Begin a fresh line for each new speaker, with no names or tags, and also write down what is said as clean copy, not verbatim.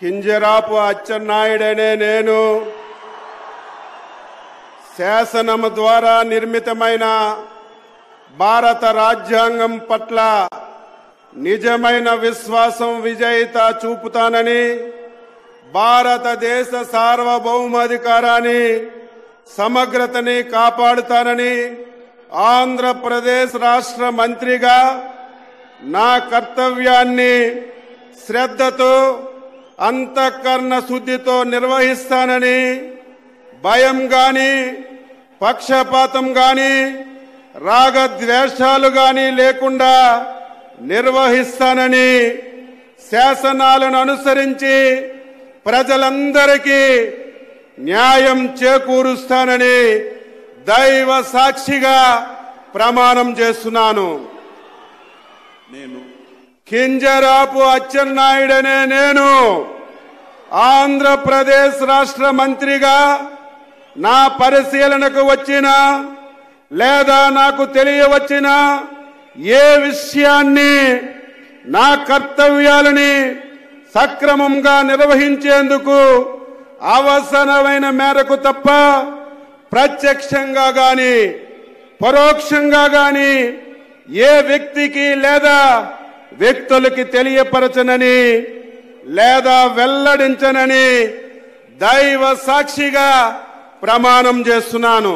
కింజరాపు అచ్చెన్నాయుడనే నేను శాసనము ద్వారా నిర్మితమైన భారత రాజ్యాంగం పట్ల నిజమైన విశ్వాసం విజేత చూపుతానని, భారతదేశ సార్వభౌమాధికారాన్ని సమగ్రతని కాపాడుతానని ఆంధ్రప్రదేశ్ రాష్ట్ర మంత్రిగా నా కర్తవ్యాన్ని శ్రద్ధతో అంతఃకరణ శుద్ధితో నిర్వహిస్తానని, భయం గాని పక్షపాతం గాని రాగద్వేషాలు గాని లేకుండా నిర్వహిస్తానని, శాసనాలను అనుసరించి ప్రజలందరికీ న్యాయం చేకూరుస్తానని దైవ సాక్షిగా ప్రమాణం చేస్తున్నాను. కింజరాపు అచ్చెన్నాయుడనే నేను ఆంధ్రప్రదేశ్ రాష్ట్ర మంత్రిగా నా పరిశీలనకు వచ్చిన లేదా నాకు తెలియవచ్చిన ఏ విషయాన్ని నా కర్తవ్యాలని సక్రమంగా నిర్వహించేందుకు అవసరమైన మేరకు తప్ప ప్రత్యక్షంగా గాని పరోక్షంగా గాని ఏ వ్యక్తికి లేదా వ్యక్తులకి తెలియపరచనని లేదా వెల్లడించనని దైవ సాక్షిగా ప్రమాణం చేస్తున్నాను.